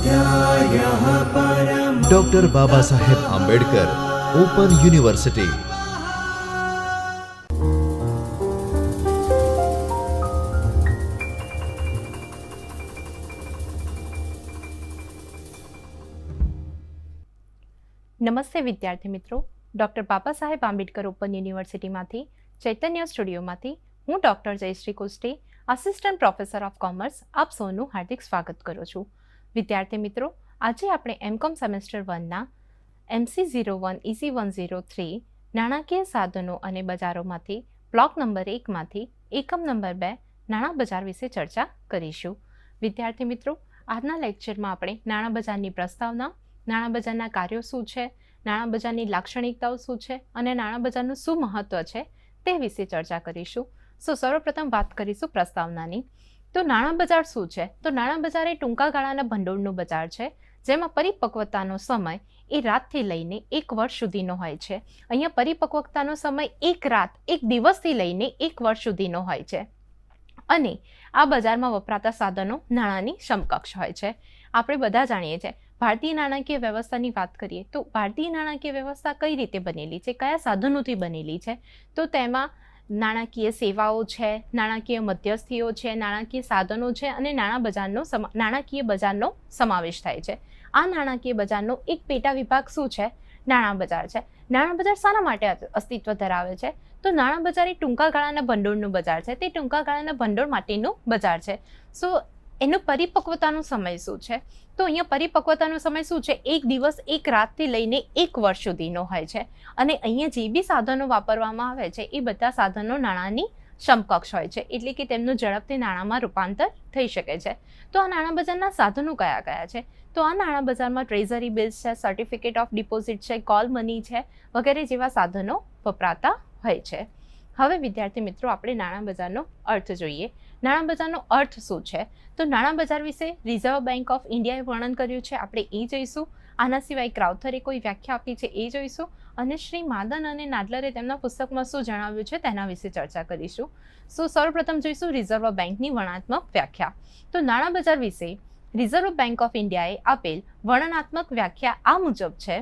स्वाध्यायः परमः। Doctor Baba Saheb Ambedkar open university. નમસ્તે વિદ્યાર્થી મિત્રો, ડૉક્ટર બાબા સાહેબ આંબેડકર ઓપન યુનિવર્સિટીમાંથી ચૈતન્ય સ્ટુડિયોમાંથી હું doctor Jayshree Koste, assistant professor of commerce, આપ સૌનું હાર્દિક સ્વાગત કરું છું. વિદ્યાર્થી મિત્રો, આજે આપણે એમકોમ સેમેસ્ટર 1ના MC01 EC103 નાણાકીય સાધનો અને બજારોમાંથી બ્લોક નંબર 1માંથી એકમ નંબર 2 નાણાં બજાર વિશે ચર્ચા કરીશું. વિદ્યાર્થી મિત્રો, આજના લેક્ચરમાં આપણે નાણાં બજારની પ્રસ્તાવના, નાણાં બજારના કાર્યો શું છે, નાણાં બજારની લાક્ષણિકતાઓ શું છે અને નાણાં બજારનું શું મહત્વ છે તે વિશે ચર્ચા કરીશું. સૌપ્રથમ વાત કરીશું પ્રસ્તાવનાની. તો નાણાં બજાર શું છે? તો નાણાં બજાર એ ટૂંકા ગાળાના ભંડોળનું બજાર છે, જેમાં પરિપક્વતાનો સમય એ રાતથી લઈને 1 વર્ષ સુધીનો હોય છે. અહીંયા પરિપક્વતાનો સમય એક રાત, એક દિવસથી લઈને 1 વર્ષ સુધીનો હોય છે. અને આ બજારમાં વપરાતા સાધનો નાણાંની સમકક્ષ હોય છે. આપણે બધા જાણીએ છીએ, ભારતીય નાણાકીય વ્યવસ્થાની વાત કરીએ તો ભારતીય નાણાકીય વ્યવસ્થા કઈ રીતે બનેલી છે, કયા સાધનોથી બનેલી છે? તો તેમાં નાણાકીય સેવાઓ છે, નાણાકીય મધ્યસ્થીઓ છે, નાણાકીય સાધનો છે અને નાણાકીય બજારનો સમાવેશ થાય છે. આ નાણાકીય બજારનો એક પેટા વિભાગ શું છે? નાણાં બજાર છે. નાણાં બજાર શાના માટે અસ્તિત્વ ધરાવે છે? તો નાણાં બજાર એ ટૂંકા ગાળાના ભંડોળનું બજાર છે. તે ટૂંકા ગાળાના ભંડોળ માટેનું બજાર છે. એનો પરિપક્વતાનો સમય શું છે? તો અહીંયા પરિપક્વતાનો સમય શું છે? 1 દિવસ 1 રાતથી લઈને 1 વર્ષ સુધીનો હોય છે. અને અહીંયા જે બી સાધનો વાપરવામાં આવે છે એ બધા સાધનો નાણાંની સમકક્ષ હોય છે, એટલે કે તેમનું ઝડપથી નાણાંમાં રૂપાંતર થઈ શકે છે. તો આ નાણાં બજારના સાધનો કયા કયા છે? તો આ નાણાં બજારમાં ટ્રેઝરી બિલ્સ છે, સર્ટિફિકેટ ઓફ ડિપોઝિટ છે, કોલ મની છે વગેરે જેવા સાધનો વપરાતા હોય છે. હવે વિદ્યાર્થી મિત્રો, આપણે નાણાં બજારનો અર્થ જોઈએ. નાણાં બજારનો અર્થ શું છે? તો નાણાં બજાર વિશે રિઝર્વ બેંક ઓફ ઇન્ડિયાએ વર્ણન કર્યું છે, આપણે એ જોઈશું. આના સિવાય ક્રાઉથરે કોઈ વ્યાખ્યા આપી છે એ જોઈશું. અને શ્રી માદન અને નાડલરે તેમના પુસ્તકમાં શું જણાવ્યું છે તેના વિશે ચર્ચા કરીશું. સૌપ્રથમ જોઈશું રિઝર્વ બેંકની વર્ણનાત્મક વ્યાખ્યા. તો નાણાં બજાર વિશે રિઝર્વ બેંક ઓફ ઇન્ડિયાએ આપેલ વર્ણનાત્મક વ્યાખ્યા આ મુજબ છે: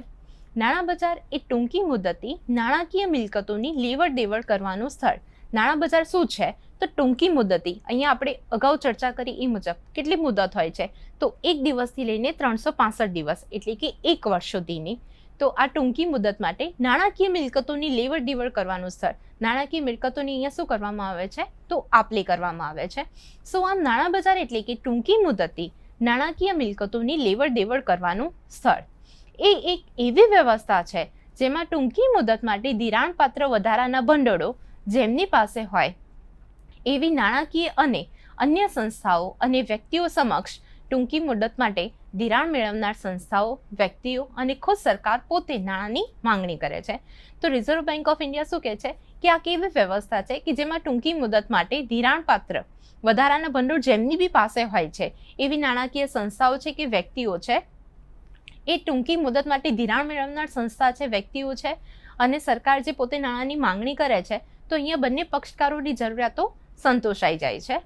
નાણાં બજાર એ ટૂંકી મુદતી નાણાકીય મિલકતોની લેવડ દેવડ કરવાનું સ્થળ. નાણાં બજાર શું છે? તો ટૂંકી મુદતી. અહીંયા આપણે અગાઉ ચર્ચા કરી એ મુજબ કેટલી મુદત હોય છે? તો 1 દિવસથી લઈને 365 દિવસ, એટલે કે 1 વર્ષ સુધીની. તો આ ટૂંકી મુદત માટે નાણાકીય મિલકતોની લેવડ દેવડ કરવાનું સ્થળ. નાણાકીય મિલકતોની અહીંયા શું કરવામાં આવે છે? તો આપ-લે કરવામાં આવે છે. આમ નાણાં બજાર એટલે કે ટૂંકી મુદતી નાણાકીય મિલકતોની લેવડ દેવડ કરવાનું સ્થળ એ એક એવી વ્યવસ્થા છે જેમાં ટૂંકી મુદત માટે ધિરાણપાત્ર વધારાના ભંડોળો જેમની પાસે હોય એવી નાણાકીય અને અન્ય સંસ્થાઓ અને વ્યક્તિઓ સમક્ષ ટૂંકી મુદત માટે ધિરાણ મેળવનાર સંસ્થાઓ, વ્યક્તિઓ અને ખુદ સરકાર પોતે નાણાંની માંગણી કરે છે. તો રિઝર્વ બેંક ઓફ ઇન્ડિયા શું કહે છે કે આ કેવી વ્યવસ્થા છે કે જેમાં ટૂંકી મુદત માટે ધિરાણપાત્ર વધારાના ભંડોળ જેમની બી પાસે હોય છે એવી નાણાકીય સંસ્થાઓ છે કે વ્યક્તિઓ છે, એ ટૂંકી મુદત માટે ધિરાણ મેળવનાર સંસ્થા છે, વ્યક્તિઓ છે અને સરકાર જે પોતે નાણાંની માંગણી કરે છે, તો અહીંયા બંને પક્ષકારોની જરૂરિયાતો સંતોષાઈ જાય છે.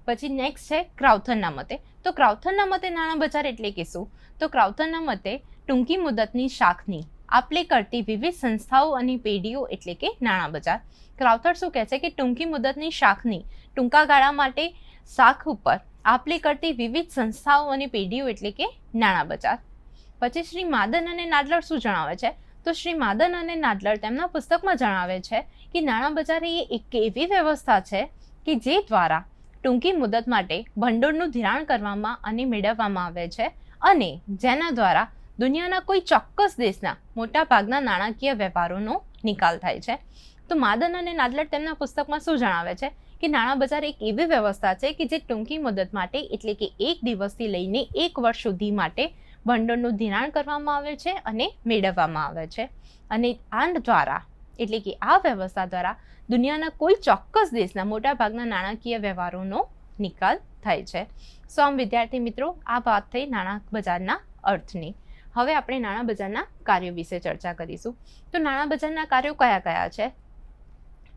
પછી નેક્સ્ટ છે ક્રાઉથરના મતે. તો ક્રાઉથરના મતે નાણાં બજાર એટલે કે શું? તો ક્રાઉથરના મતે ટૂંકી મુદતની શાખની આપ-લે કરતી વિવિધ સંસ્થાઓ અને પેઢીઓ એટલે કે નાણાં બજાર. ક્રાઉથર શું કહે છે કે ટૂંકી મુદતની શાખની ટૂંકા ગાળા માટે શાખ ઉપર આપ-લે કરતી વિવિધ સંસ્થાઓ અને પેઢીઓ એટલે કે નાણાં બજાર. પછી શ્રી માદન અને નાડલર શું જણાવે છે? તો શ્રી માદન અને નાડલર તેમના પુસ્તકમાં જણાવે છે કે નાણાં બજાર એ એક એવી વ્યવસ્થા છે કે જે દ્વારા ટૂંકી મુદત માટે ભંડોળનું ધિરાણ કરવામાં અને મેળવવામાં આવે છે અને જેના દ્વારા દુનિયાના કોઈ ચોક્કસ દેશના મોટાભાગના નાણાકીય વ્યવહારોનો નિકાલ થાય છે. તો માદન અને નાડલર તેમના પુસ્તકમાં શું જણાવે છે કે નાણાં બજાર એક એવી વ્યવસ્થા છે કે જે ટૂંકી મુદત માટે, એટલે કે 1 દિવસથી લઈને 1 વર્ષ સુધી માટે ભંડોળનું ધિરાણ કરવામાં આવે છે અને મેળવવામાં આવે છે. અને આ દ્વારા, એટલે કે આ વ્યવસ્થા દ્વારા દુનિયાના કોઈ ચોક્કસ દેશના મોટાભાગના નાણાકીય વ્યવહારોનો નિકાલ થાય છે. આમ વિદ્યાર્થી મિત્રો, આ વાત થઈ નાણાં બજારના અર્થની. હવે આપણે નાણાં બજારના કાર્યો વિશે ચર્ચા કરીશું. તો નાણાં બજારના કાર્યો કયા કયા છે?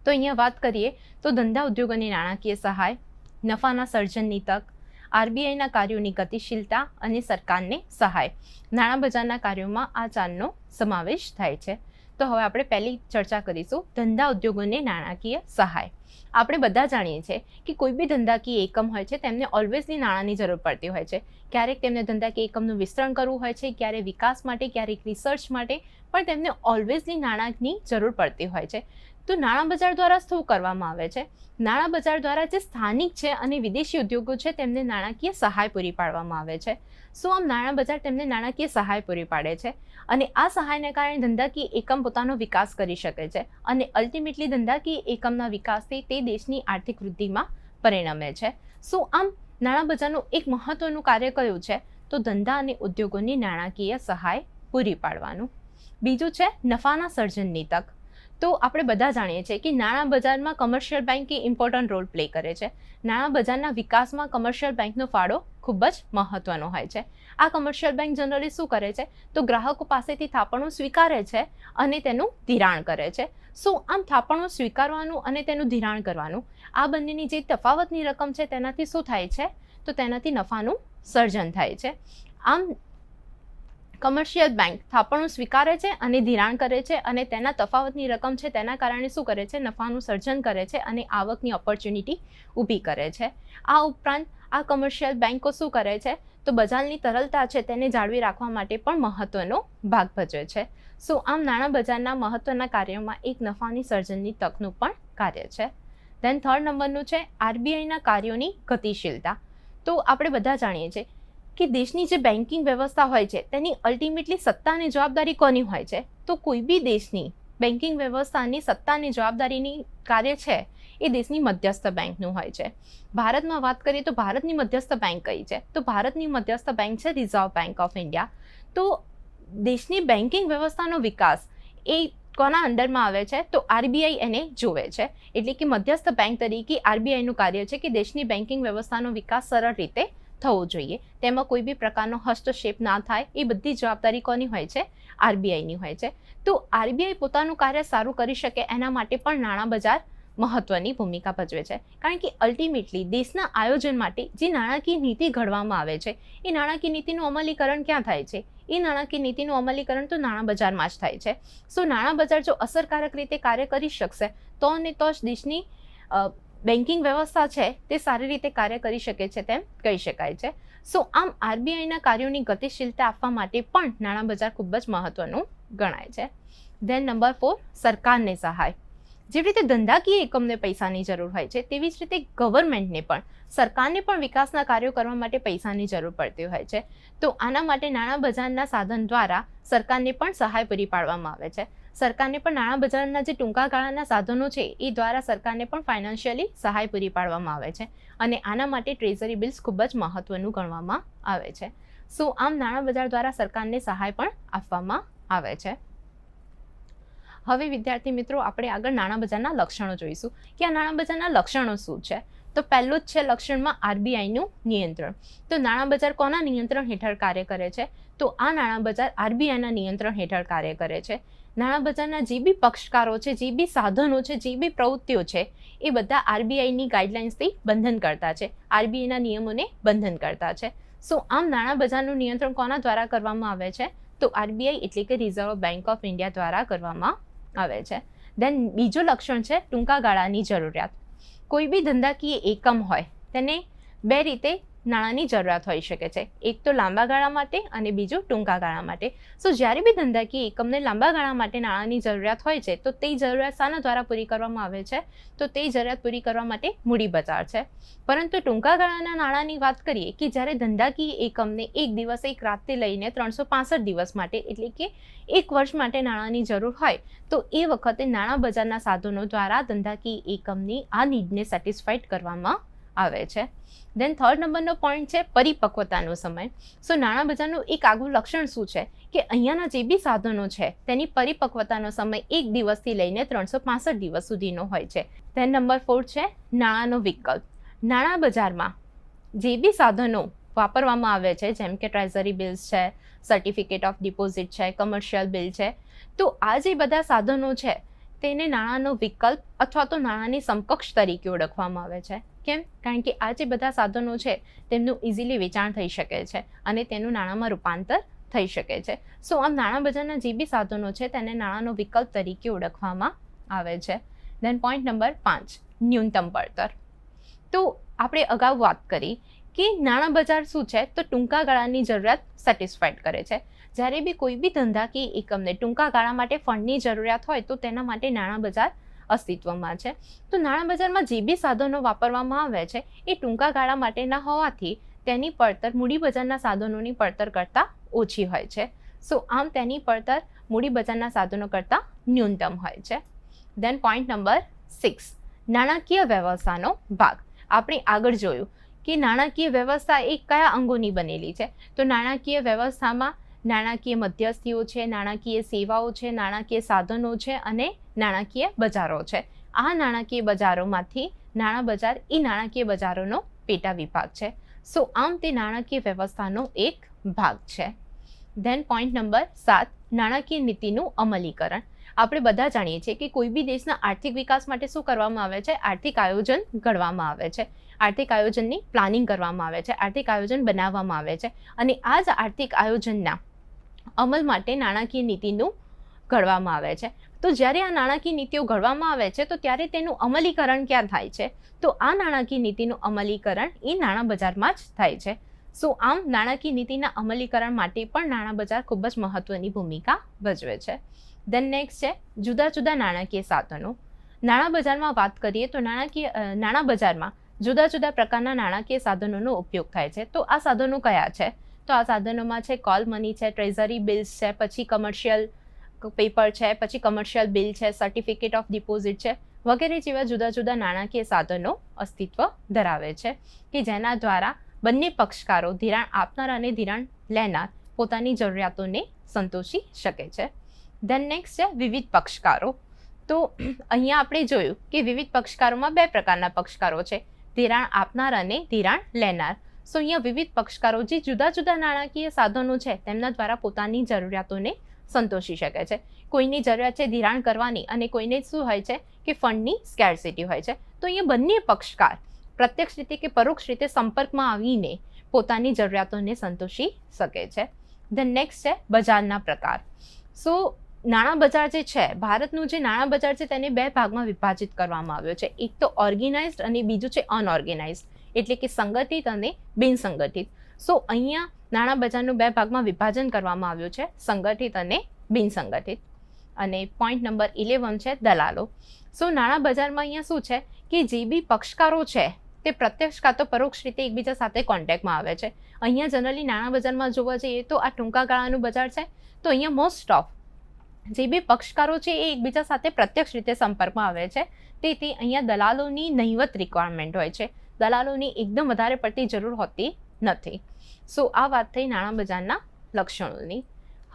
તો અહીંયા વાત કરીએ તો ધંધા ઉદ્યોગોની નાણાકીય સહાય, નફાના સર્જનની તક, આરબીઆઈના કાર્યોની ગતિશીલતા અને સરકારને સહાય. નાણાં બજારના કાર્યોમાં આ ચારનો સમાવેશ થાય છે. તો હવે આપણે પહેલી ચર્ચા કરીશું ધંધા ઉદ્યોગોને નાણાકીય સહાય. આપણે બધા જાણીએ છીએ કે કોઈ બી ધંધાકીય એકમ હોય છે તેમને ઓલવેઝલી નાણાંની જરૂર પડતી હોય છે. ક્યારેક તેમને ધંધાકીય એકમનું વિસ્તરણ કરવું હોય છે, ક્યારેક વિકાસ માટે, ક્યારેક રિસર્ચ માટે, પણ તેમને ઓલવેઝલી નાણાંની જરૂર પડતી હોય છે. તો નાણાં બજાર દ્વારા શું કરવામાં આવે છે? નાણાં બજાર દ્વારા જે સ્થાનિક છે અને વિદેશી ઉદ્યોગો છે તેમને નાણાકીય સહાય પૂરી પાડવામાં આવે છે. શું આમ નાણાં બજાર તેમને નાણાકીય સહાય પૂરી પાડે છે અને આ સહાયને કારણે ધંધાકીય એકમ પોતાનો વિકાસ કરી શકે છે અને અલ્ટિમેટલી ધંધાકીય એકમના વિકાસથી તે દેશની આર્થિક વૃદ્ધિમાં પરિણમે છે. શું આમ નાણાં બજારનું એક મહત્વનું કાર્ય કયું છે? તો ધંધા અને ઉદ્યોગોની નાણાકીય સહાય પૂરી પાડવાનું. બીજું છે નફાના સર્જનની તક. તો આપણે બધા જાણીએ છીએ કે નાણાં બજારમાં કમર્શિયલ બેંક એ ઇમ્પોર્ટન્ટ રોલ પ્લે કરે છે. નાણાં બજારના વિકાસમાં કમર્શિયલ બેંકનો ફાળો ખૂબ જ મહત્વનો હોય છે. આ કમર્શિયલ બેંક જનરલી શું કરે છે? તો ગ્રાહકો પાસેથી થાપણો સ્વીકારે છે અને તેનું ધિરાણ કરે છે. શું આમ થાપણો સ્વીકારવાનું અને તેનું ધિરાણ કરવાનું, આ બંનેની જે તફાવતની રકમ છે તેનાથી શું થાય છે? તો તેનાથી નફાનું સર્જન થાય છે. આમ કમર્શિયલ બેંક થાપણો સ્વીકારે છે અને ધિરાણ કરે છે અને તેના તફાવતની રકમ છે તેના કારણે શું કરે છે? નફાનું સર્જન કરે છે અને આવકની ઓપોર્ચ્યુનિટી ઊભી કરે છે. આ ઉપરાંત આ કમર્શિયલ બેંકો શું કરે છે? તો બજારની તરલતા છે તેને જાળવી રાખવા માટે પણ મહત્વનો ભાગ ભજવે છે. શું આમ નાણાં બજારના મહત્વના કાર્યોમાં એક નફાની સર્જનની તકનું પણ કાર્ય છે. ધેન થર્ડ નંબરનું છે આરબીઆઈના કાર્યોની ગતિશીલતા. તો આપણે બધા જાણીએ છીએ કે દેશની જે બેન્કિંગ વ્યવસ્થા હોય છે તેની અલ્ટિમેટલી સત્તાની જવાબદારી કોની હોય છે? તો કોઈ બી દેશની બેન્કિંગ વ્યવસ્થાની સત્તાની જવાબદારીની કાર્ય છે એ દેશની મધ્યસ્થ બેંકનું હોય છે. ભારતમાં વાત કરીએ તો ભારતની મધ્યસ્થ બેંક કઈ છે? તો ભારતની મધ્યસ્થ બેંક છે રિઝર્વ બેંક ઓફ ઇન્ડિયા. તો દેશની બેન્કિંગ વ્યવસ્થાનો વિકાસ એ કોના અંડરમાં આવે છે? તો આરબીઆઈ એને જોવે છે. એટલે કે મધ્યસ્થ બેંક તરીકે આરબીઆઈનું કાર્ય છે કે દેશની બેન્કિંગ વ્યવસ્થાનો વિકાસ સરળ રીતે થવો જોઈએ, તેમાં કોઈ બી પ્રકારનો હસ્તક્ષેપ ના થાય, એ બધી જવાબદારી કોની હોય છે? આરબીઆઈની હોય છે. તો આરબીઆઈ પોતાનું કાર્ય સારું કરી શકે એના માટે પણ નાણાં બજાર મહત્વની ભૂમિકા ભજવે છે. કારણ કે અલ્ટિમેટલી દેશના આયોજન માટે જે નાણાકીય નીતિ ઘડવામાં આવે છે એ નાણાકીય નીતિનું અમલીકરણ ક્યાં થાય છે? એ નાણાકીય નીતિનું અમલીકરણ તો નાણાં બજારમાં જ થાય છે. સો નાણાં બજાર જો અસરકારક રીતે કાર્ય કરી શકશે તો અને તો જ દેશની બેન્કિંગ વ્યવસ્થા છે તે સારી રીતે કાર્ય કરી શકે છે તેમ કહી શકાય છે. સો આમ આરબીઆઈના કાર્યોની ગતિશીલતા આપવા માટે પણ નાણાં બજાર ખૂબ જ મહત્વનું ગણાય છે. ધેન નંબર 4 સરકારને સહાય. જેવી રીતે ધંધાકીય એકમને પૈસાની જરૂર હોય છે તેવી જ રીતે ગવર્મેન્ટને પણ, સરકારને પણ વિકાસના કાર્યો કરવા માટે પૈસાની જરૂર પડતી હોય છે. તો આના માટે નાણાં બજારના સાધન દ્વારા સરકારને પણ સહાય પૂરી પાડવામાં આવે છે. સરકારને પણ નાણાં બજારના જે ટૂંકા ગાળાના સાધનો છે એ દ્વારા સરકારને પણ ફાઇનાન્શિયલી સહાય પૂરી પાડવામાં આવે છે અને આના માટે ટ્રેઝરી બિલ્સ ખૂબ જ મહત્વનું ગણવામાં આવે છે. સો આમ નાણાં બજાર દ્વારા સરકારને સહાય પણ આપવામાં આવે છે. હવે વિદ્યાર્થી મિત્રો આપણે આગળ નાણાં બજારના લક્ષણો જોઈશું કે આ નાણાં બજારના લક્ષણો શું છે. તો પહેલું જ છે લક્ષણમાં આરબીઆઈનું નિયંત્રણ. તો નાણાં બજાર કોના નિયંત્રણ હેઠળ કાર્ય કરે છે? તો આ નાણાં બજાર આરબીઆઈના નિયંત્રણ હેઠળ કાર્ય કરે છે. નાણાં બજારના જે બી પક્ષકારો છે, જે બી સાધનો છે, જે બી પ્રવૃત્તિઓ છે એ બધા આરબીઆઈની ગાઈડલાઇન્સથી બંધન કરતા છે, આરબીઆઈના નિયમોને બંધન કરતા છે. સો આમ નાણાં બજારનું નિયંત્રણ કોના દ્વારા કરવામાં આવે છે? તો આરબીઆઈ એટલે કે રિઝર્વ બેંક ઓફ ઇન્ડિયા દ્વારા કરવામાં આવે છે. દેન બીજું લક્ષણ છે ટૂંકા ગાળાની જરૂરિયાત. કોઈ બી ધંધાકીય એકમ હોય તેને બે રીતે નાણાંની જરૂરિયાત હોઈ શકે છે. એક તો લાંબા ગાળા માટે અને બીજું ટૂંકા ગાળા માટે. સો જ્યારે બી ધંધાકીય એકમને લાંબા ગાળા માટે નાણાંની જરૂરિયાત હોય છે તો તે જરૂરિયાત શાના દ્વારા પૂરી કરવામાં આવે છે? તો તે જરૂરિયાત પૂરી કરવા માટે મૂડી બજાર છે. પરંતુ ટૂંકા ગાળાના નાણાંની વાત કરીએ કે જ્યારે ધંધાકીય એકમને એક દિવસ એક રાતથી લઈને 365 દિવસ માટે એટલે કે એક વર્ષ માટે નાણાંની જરૂર હોય તો એ વખતે નાણાં બજારના સાધનો દ્વારા ધંધાકીય એકમની આ નીડને સેટિસ્ફાઈડ કરવામાં આવે છે. દેન થર્ડ નંબરનો પોઈન્ટ છે પરિપક્વતાનો સમય. સો નાણાં બજારનું એક આગવું લક્ષણ શું છે કે અહીંયાના જે બી સાધનો છે તેની પરિપક્વતાનો સમય એક દિવસથી લઈને 365 દિવસ સુધીનો હોય છે. દેન નંબર 4 છે નાણાંનો વિકલ્પ. નાણાં બજારમાં જે બી સાધનો વાપરવામાં આવે છે જેમ કે ટ્રેઝરી બિલ્સ છે, સર્ટિફિકેટ ઓફ ડિપોઝિટ છે, કમર્શિયલ બિલ છે, તો આ જે બધા સાધનો છે તેને નાણાંનો વિકલ્પ અથવા તો નાણાંની સમકક્ષ તરીકે ઓળખવામાં આવે છે. કેમ? કારણ કે આ જે બધા સાધનો છે તેમનું ઇઝીલી વેચાણ થઈ શકે છે અને તેનું નાણાંમાં રૂપાંતર થઈ શકે છે. સો આમ નાણાં બજારના જે બી સાધનો છે તેને નાણાંનો વિકલ્પ તરીકે ઓળખવામાં આવે છે. દેન પોઈન્ટ નંબર 5, ન્યૂનતમ પડતર. તો આપણે અગાઉ વાત કરી કે નાણાં બજાર શું છે, તો ટૂંકા ગાળાની જરૂરિયાત સેટિસ્ફાઈડ કરે છે. જ્યારે બી કોઈ બી ધંધા કે એકમને ટૂંકા ગાળા માટે ફંડની જરૂરિયાત હોય તો તેના માટે નાણાં બજાર અસ્તિત્વમાં છે. તો નાણાં બજારમાં જે બી સાધનો વાપરવામાં આવે છે એ ટૂંકા ગાળા માટેના હોવાથી તેની પડતર મૂડી બજારના સાધનોની પડતર કરતાં ઓછી હોય છે. સો આમ તેની પડતર મૂડી બજારના સાધનો કરતાં ન્યૂનતમ હોય છે. દેન પોઈન્ટ નંબર 6, નાણાકીય વ્યવસ્થાનો ભાગ. આપણે આગળ જોયું કે નાણાકીય વ્યવસ્થા એ કયા અંગોની બનેલી છે. તો નાણાકીય વ્યવસ્થામાં નાણાકીય મધ્યસ્થીઓ છે, નાણાકીય સેવાઓ છે, નાણાકીય સાધનો છે અને નાણાકીય બજારો છે. આ નાણાકીય બજારોમાંથી નાણાં બજાર એ નાણાકીય બજારોનો પેટા વિભાગ છે. સો આમ તે નાણાકીય વ્યવસ્થાનો એક ભાગ છે. ધેન પોઈન્ટ નંબર 7, નાણાકીય નીતિનું અમલીકરણ. આપણે બધા જાણીએ છીએ કે કોઈ બી દેશના આર્થિક વિકાસ માટે શું કરવામાં આવે છે? આર્થિક આયોજન ઘડવામાં આવે છે, આર્થિક આયોજનની પ્લાનિંગ કરવામાં આવે છે, આર્થિક આયોજન બનાવવામાં આવે છે અને આ જ આર્થિક આયોજનના અમલ માટે નાણાકીય નીતિનું ઘડવામાં આવે છે. તો જ્યારે આ નાણાકીય નીતિઓ ઘડવામાં આવે છે તો ત્યારે તેનું અમલીકરણ ક્યાં થાય છે? તો આ નાણાકીય નીતિનું અમલીકરણ એ નાણાં બજારમાં જ થાય છે. સો આમ નાણાકીય નીતિના અમલીકરણ માટે પણ નાણાં બજાર ખૂબ જ મહત્વની ભૂમિકા ભજવે છે. દેન નેક્સ્ટ છે જુદા જુદા નાણાકીય સાધનો. નાણાં બજારમાં વાત કરીએ તો નાણાં બજારમાં જુદા જુદા પ્રકારના નાણાકીય સાધનોનો ઉપયોગ થાય છે. તો આ સાધનો કયા છે? તો આ સાધનોમાં છે કોલ મની છે, ટ્રેઝરી બિલ્સ છે, પછી કમર્શિયલ પેપર છે, પછી કમર્શિયલ બિલ છે, સર્ટિફિકેટ ઓફ ડિપોઝિટ છે વગેરે જેવા જુદા જુદા નાણાકીય સાધનો અસ્તિત્વ ધરાવે છે કે જેના દ્વારા બંને પક્ષકારો, ધિરાણ આપનાર અને ધિરાણ લેનાર, પોતાની જરૂરિયાતોને સંતોષી શકે છે. ધેન નેક્સ્ટ છે વિવિધ પક્ષકારો. તો અહીંયા આપણે જોયું કે વિવિધ પક્ષકારોમાં 2 પ્રકારના પક્ષકારો છે, ધિરાણ આપનાર અને ધિરાણ લેનાર. સો અહીંયા વિવિધ પક્ષકારો જે જુદા જુદા નાણાકીય સાધનો છે તેમના દ્વારા પોતાની જરૂરિયાતોને સંતોષી શકે છે. કોઈની જરૂરિયાત છે ધિરાણ કરવાની અને કોઈને શું હોય છે કે ફંડની સ્કેર્સિટી હોય છે. તો અહીંયા બંને પક્ષકાર પ્રત્યક્ષ રીતે કે પરોક્ષ રીતે સંપર્કમાં આવીને પોતાની જરૂરિયાતોને સંતોષી શકે છે. ધેન નેક્સ્ટ છે બજારના પ્રકાર. સો નાણાં બજાર જે છે, ભારતનું જે નાણાં બજાર છે તેને 2 ભાગમાં વિભાજિત કરવામાં આવ્યો છે. એક તો ઓર્ગેનાઇઝડ અને બીજું છે અનઓર્ગેનાઇઝડ, એટલે કે સંગઠિત અને બિનસંગઠિત. સો અહીંયા નાણાં બજારનું 2 ભાગમાં વિભાજન કરવામાં આવ્યું છે, સંગઠિત અને બિનસંગઠિત. અને પોઈન્ટ નંબર 11 છે દલાલો. સો નાણાં બજારમાં અહીંયા શું છે કે જે બી પક્ષકારો છે તે પ્રત્યક્ષ કાં તો પરોક્ષ રીતે એકબીજા સાથે કોન્ટેક્ટમાં આવે છે. અહીંયા જનરલી નાણાં બજારમાં જોવા જઈએ તો આ ટૂંકા ગાળાનું બજાર છે. તો અહીંયા મોસ્ટ ઓફ જે બી પક્ષકારો છે એ એકબીજા સાથે પ્રત્યક્ષ રીતે સંપર્કમાં આવે છે. તેથી અહીંયા દલાલોની નહિવત રિક્વાયરમેન્ટ હોય છે, દલાલોની એકદમ વધારે પડતી જરૂર હોતી નથી. સો આ વાત થઈ નાણાં બજારના લક્ષણોની.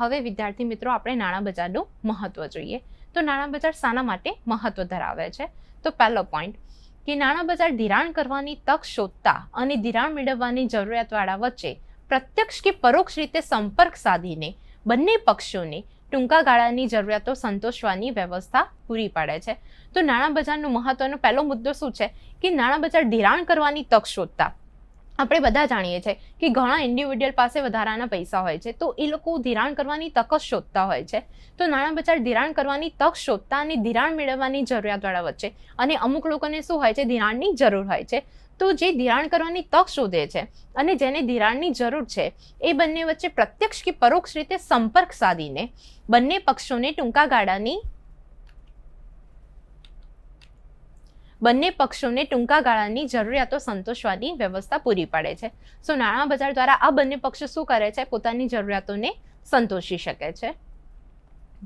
હવે વિદ્યાર્થી મિત્રો આપણે નાણાં બજારનું મહત્વ જોઈએ. તો નાણાં બજાર શાના માટે મહત્વ ધરાવે છે? તો પહેલો પોઈન્ટ કે નાણાં બજાર ધિરાણ કરવાની તક શોધતા અને ધિરાણ મેળવવાની જરૂરિયાતવાળા વચ્ચે પ્રત્યક્ષ કે પરોક્ષ રીતે સંપર્ક સાધીને બંને પક્ષોને ટૂંકા ગાળાની જરૂરિયાતો સંતોષવાની વ્યવસ્થા પૂરી પાડે છે. તો નાણાં બજારનો મહત્વનો પહેલો મુદ્દો શું છે કે નાણાં બજાર ધિરાણ કરવાની તક શોધતા. આપણે બધા જાણીએ છીએ કે ઘણા ઇન્ડિવિડ્યુઅલ પાસે વધારાના પૈસા હોય છે તો એ લોકો ધિરાણ કરવાની તક જ શોધતા હોય છે. તો નાણાં બજાર ધિરાણ કરવાની તક શોધતા અને ધિરાણ મેળવવાની જરૂરિયાતવાળા વચ્ચે, અને અમુક લોકોને શું હોય છે ધિરાણની જરૂર હોય છે, તો જે ધિરાણ કરવાની તક શોધે છે અને જેને ધિરાણની જરૂર છે એ બંને વચ્ચે પ્રત્યક્ષ કે પરોક્ષ રીતે સંપર્ક સાધીને બંને પક્ષોને ટૂંકા ગાળાની જરૂરિયાતો સંતોષવાની વ્યવસ્થા પૂરી પાડે છે. સો નાણાં બજાર દ્વારા આ બંને પક્ષો શું કરે છે? પોતાની જરૂરિયાતોને સંતોષી શકે છે.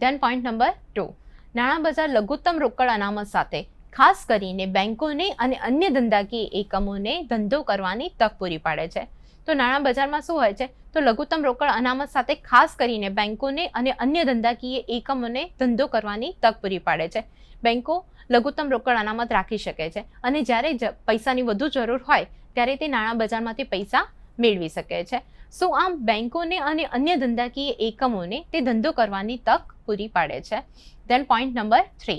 ધેન પોઈન્ટ નંબર 2, નાણાં બજાર લઘુત્તમ રોકડ અનામત સાથે ખાસ કરીને બેંકોને અને અન્ય ધંધાકીય એકમોને ધંધો કરવાની તક પૂરી પાડે છે. તો નાણાં બજારમાં શું હોય છે? તો લઘુત્તમ રોકડ અનામત સાથે ખાસ કરીને બેંકોને અને અન્ય ધંધાકીય એકમોને ધંધો કરવાની તક પૂરી પાડે છે. બેંકો લઘુત્તમ રોકડ અનામત રાખી શકે છે અને જ્યારે પૈસાની વધુ જરૂર હોય ત્યારે તે નાણાં બજારમાંથી પૈસા મેળવી શકે છે. સો આમ બેંકોને અને અન્ય ધંધાકીય એકમોને તે ધંધો કરવાની તક પૂરી પાડે છે. ધેન પોઈન્ટ નંબર 3,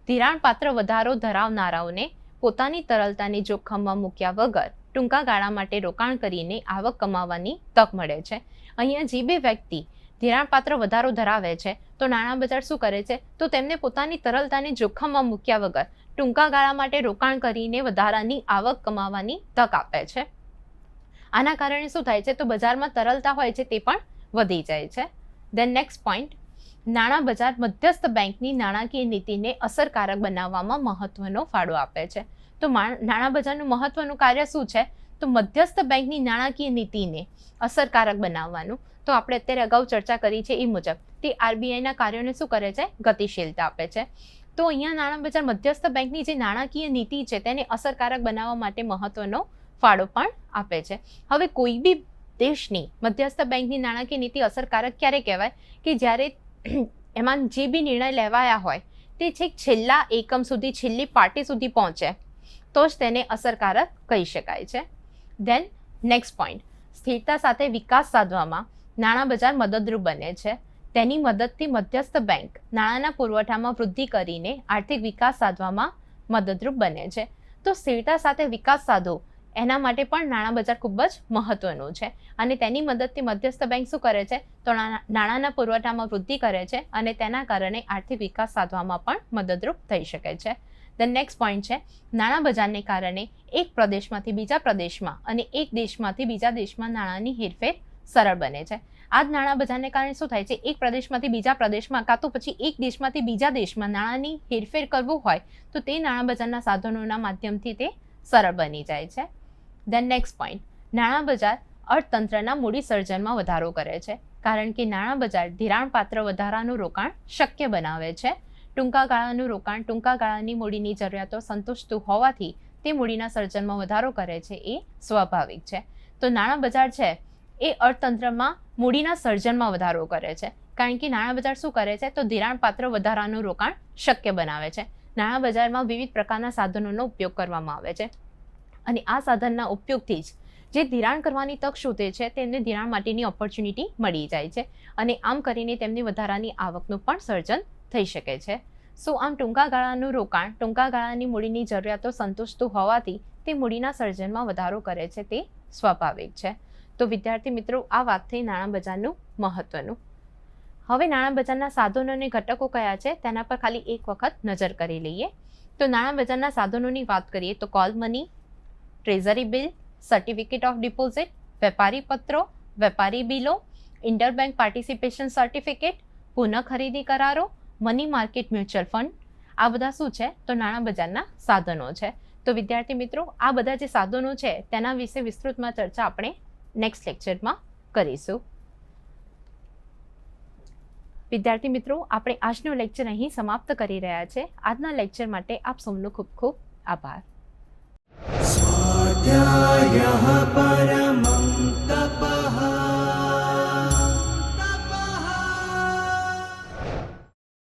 ધિરાણપાત્ર વધારો ધરાવનારાઓને પોતાની તરલતાને જોખમમાં મૂક્યા વગર ટૂંકા ગાળા માટે રોકાણ કરીને આવક કમાવાની તક મળે છે. અહીંયા જે બે વ્યક્તિ ધિરાણપાત્ર વધારો ધરાવે છે તો નાણાં બજાર શું કરે છે તો તેમને પોતાની તરલતાને જોખમમાં મૂક્યા વગર ટૂંકા ગાળા માટે રોકાણ કરીને વધારાની આવક કમાવાની તક આપે છે. આના કારણે શું થાય છે તો બજારમાં તરલતા હોય છે તે પણ વધી જાય છે. ધેન નેક્સ્ટ પોઈન્ટ, નાણાં બજાર મધ્યસ્થ બેંકની નાણાકીય નીતિને અસરકારક બનાવવામાં મહત્વનો ફાળો આપે છે. તો નાણાં બજારનું મહત્વનું કાર્ય શું છે તો મધ્યસ્થ બેંકની નાણાકીય નીતિને અસરકારક બનાવવાનું. તો આપણે અત્યારે અગાઉ ચર્ચા કરી છે એ મુજબ તે આરબીઆઈના કાર્યોને શું કરે છે ગતિશીલતા આપે છે. તો અહીંયા નાણાં બજાર મધ્યસ્થ બેંકની જે નાણાકીય નીતિ છે તેને અસરકારક બનાવવા માટે મહત્વનો ફાળો પણ આપે છે. હવે કોઈ બી દેશની મધ્યસ્થ બેંકની નાણાકીય નીતિ અસરકારક ક્યારે કહેવાય કે જ્યારે એમાં જે બી નિર્ણય લેવાયા હોય તે છેક છેલ્લા એકમ સુધી, છેલ્લી પાર્ટી સુધી પહોંચે તો જ તેને અસરકારક કહી શકાય છે. ધેન નેક્સ્ટ પોઈન્ટ, સ્થિરતા સાથે વિકાસ સાધવામાં નાણાં બજાર મદદરૂપ બને છે. તેની મદદથી મધ્યસ્થ બેંક નાણાંના પુરવઠામાં વૃદ્ધિ કરીને આર્થિક વિકાસ સાધવામાં મદદરૂપ બને છે. તો સ્થિરતા સાથે વિકાસ સાધવો એના માટે પણ નાણાં બજાર ખૂબ જ મહત્વનું છે અને તેની મદદથી મધ્યસ્થ બેંક શું કરે છે તો નાણાંના પુરવઠામાં વૃદ્ધિ કરે છે અને તેના કારણે આર્થિક વિકાસ સાધવામાં પણ મદદરૂપ થઈ શકે છે. ધ નેક્સ્ટ પોઈન્ટ છે, નાણાં બજારને કારણે એક પ્રદેશમાંથી બીજા પ્રદેશમાં અને એક દેશમાંથી બીજા દેશમાં નાણાંની હેરફેર સરળ બને છે. આ જ નાણાં બજારને કારણે શું થાય છે, એક પ્રદેશમાંથી બીજા પ્રદેશમાં કાં તો પછી એક દેશમાંથી બીજા દેશમાં નાણાંની હેરફેર કરવું હોય તો તે નાણાં બજારના સાધનોના માધ્યમથી તે સરળ બની જાય છે. ધેન નેક્સ્ટ પોઈન્ટ, નાણાં બજાર અર્થતંત્રના મૂડી સર્જનમાં વધારો કરે છે કારણ કે નાણાં બજાર ધિરાણપાત્ર વધારાનું રોકાણ શક્ય બનાવે છે. ટૂંકા ગાળાનું રોકાણ ટૂંકા ગાળાની મૂડીની જરૂરિયાતો સંતુષ્ટ હોવાથી તે મૂડીના સર્જનમાં વધારો કરે છે એ સ્વાભાવિક છે. તો નાણાં બજાર છે એ અર્થતંત્રમાં મૂડીના સર્જનમાં વધારો કરે છે કારણ કે નાણાં બજાર શું કરે છે તો ધિરાણપાત્ર વધારાનું રોકાણ શક્ય બનાવે છે. નાણાં બજારમાં વિવિધ પ્રકારના સાધનોનો ઉપયોગ કરવામાં આવે છે અને આ સાધનના ઉપયોગથી જ જે ધિરાણ કરવાની તક શોધે છે તેમને ધિરાણ માટેની ઓપોર્ચ્યુનિટી મળી જાય છે અને આમ કરીને તેમની વધારાની આવકનું પણ સર્જન થઈ શકે છે. સો આમ ટૂંકા ગાળાનું રોકાણ ટૂંકા ગાળાની મૂડીની જરૂરિયાતો સંતુષ્ટ હોવાથી તે મૂડીના સર્જનમાં વધારો કરે છે તે સ્વાભાવિક છે. તો વિદ્યાર્થી મિત્રો, આ વાત થઈ નાણાં બજારનું મહત્વનું. હવે નાણાં બજારના સાધનો અને ઘટકો કયા છે તેના પર ખાલી એક વખત નજર કરી લઈએ. તો નાણાં બજારના સાધનોની વાત કરીએ તો call money, treasury bill, certificate of deposit, વેપારી પત્રો, વેપારી બિલો, ઇન્ટરબેંક પાર્ટિસિપેશન સર્ટિફિકેટ, પુનઃ ખરીદી કરારો, મની માર્કેટ મ્યુચ્યુઅલ ફંડ, આ બધા શું છે તો નાણાં બજારના સાધનો છે. તો વિદ્યાર્થી મિત્રો, આ બધા જે સાધનો છે તેના વિશે વિસ્તૃતમાં ચર્ચા આપણે નેક્સ્ટ લેક્ચરમાં કરીશું. વિદ્યાર્થી મિત્રો, આપણે આજનો લેક્ચર અહીં સમાપ્ત કરી રહ્યા છે. આજના લેક્ચર માટે આપ સૌનો ખૂબ ખૂબ આભાર. स्वाध्यायः